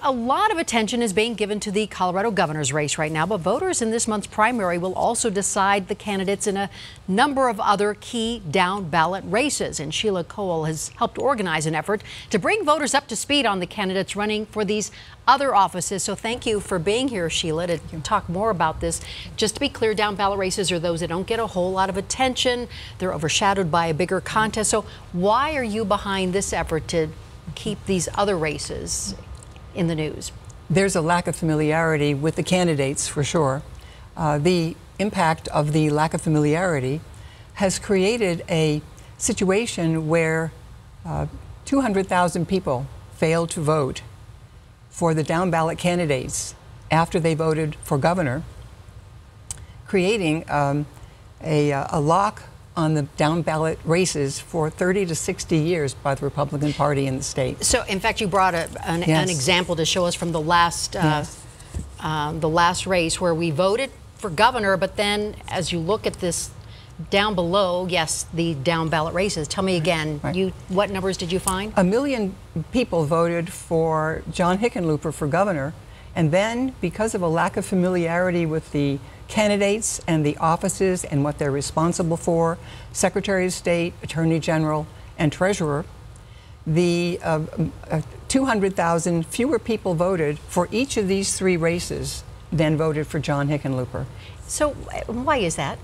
A lot of attention is being given to the Colorado governor's race right now, but voters in this month's primary will also decide the candidates in a number of other key down ballot races. And Sheila Cole has helped organize an effort to bring voters up to speed on the candidates running for these other offices. So thank you for being here, Sheila, to talk more about this. Just to be clear, down ballot races are those that don't get a whole lot of attention. They're overshadowed by a bigger contest. So why are you behind this effort to keep these other races in the news? There's a lack of familiarity with the candidates, for sure. The impact of the lack of familiarity has created a situation where 200,000 people failed to vote for the down ballot candidates after they voted for governor, creating a lock on the down ballot races for 30 to 60 years by the Republican Party in the state. So, in fact, you brought an example to show us from the last race where we voted for governor, but then as you look at this down below, yes, the down ballot races. Tell me again, what numbers did you find? 1 million people voted for John Hickenlooper for governor, and then because of a lack of familiarity with the candidates and the offices and what they're responsible for, Secretary of State, Attorney General, and Treasurer, the 200,000 fewer people voted for each of these three races than voted for John Hickenlooper. So why is that?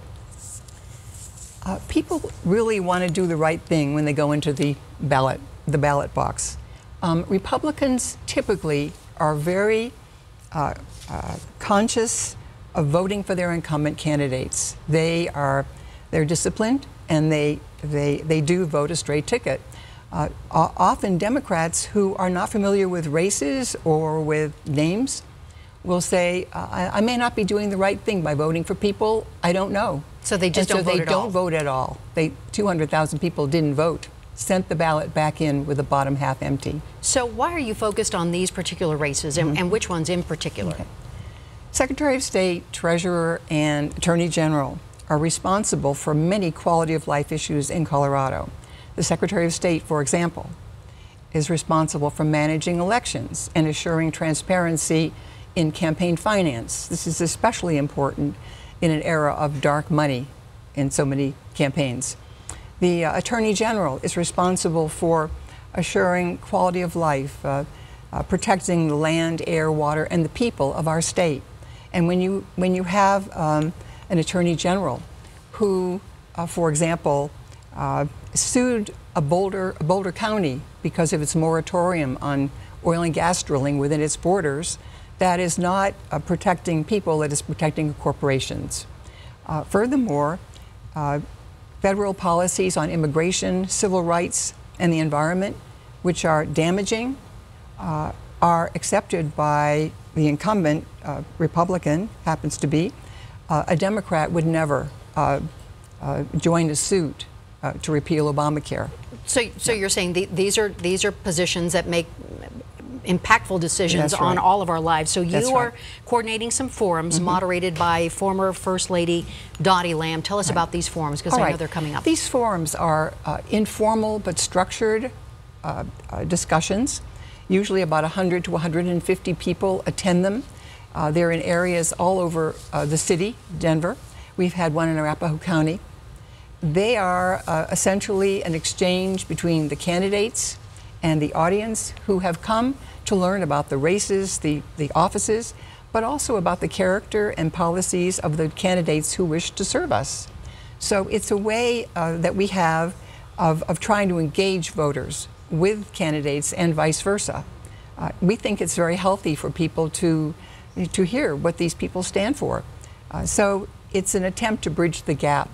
People really want to do the right thing when they go into the ballot box. Republicans typically are very conscious of voting for their incumbent candidates. They're disciplined, and they do vote a straight ticket. Often Democrats who are not familiar with races or with names will say, I may not be doing the right thing by voting for people I don't know. So they just don't vote at all? They don't vote at all. 200,000 people didn't vote, sent the ballot back in with the bottom half empty. So why are you focused on these particular races, and which ones in particular? Okay. Secretary of State, Treasurer, and Attorney General are responsible for many quality of life issues in Colorado. The Secretary of State, for example, is responsible for managing elections and assuring transparency in campaign finance. This is especially important in an era of dark money in so many campaigns. The Attorney General is responsible for assuring quality of life, protecting the land, air, water, and the people of our state. And when you have an Attorney General who, for example, sued Boulder County because of its moratorium on oil and gas drilling within its borders, that is not protecting people, it is protecting corporations. Furthermore, federal policies on immigration, civil rights, and the environment, which are damaging, are accepted by the incumbent Republican, happens to be. A Democrat would never join a suit to repeal Obamacare. So you're saying these are positions that make impactful decisions That's right. on all of our lives. So That's you are right. coordinating some forums moderated by former First Lady Dottie Lamb. Tell us about these forums, because I know they're coming up. These forums are informal but structured discussions. Usually about 100 to 150 people attend them. They're in areas all over the city, Denver. We've had one in Arapahoe County. They are essentially an exchange between the candidates and the audience who have come to learn about the races, the offices, but also about the character and policies of the candidates who wish to serve us. So it's a way that we have of trying to engage voters with candidates and vice versa. We think it's very healthy for people to hear what these people stand for. So it's an attempt to bridge the gap,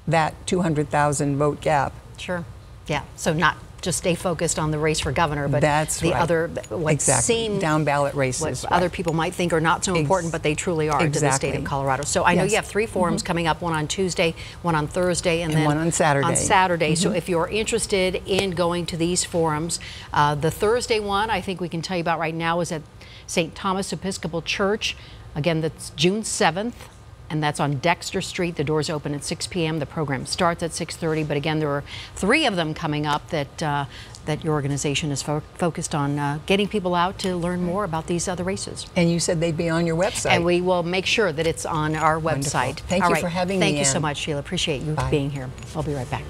that 200,000 vote gap. Sure. Yeah. So not just stay focused on the race for governor, but other what seem down ballot races, what other people might think are not so important, but they truly are to the state of Colorado. So I know you have three forums coming up: one on Tuesday, one on Thursday, and then one on Saturday. So if you're interested in going to these forums, the Thursday one I think we can tell you about right now is at St. Thomas Episcopal Church. Again, that's June 7th. and that's on Dexter Street. The doors open at 6 p.m. The program starts at 6:30, but again, there are 3 of them coming up that your organization is focused on getting people out to learn more about these other races. And you said they'd be on your website. And we will make sure that it's on our Wonderful. website. Thank you for having me, Thank you so Ann. much, Sheila. Appreciate you Bye. being here. I'll be right back.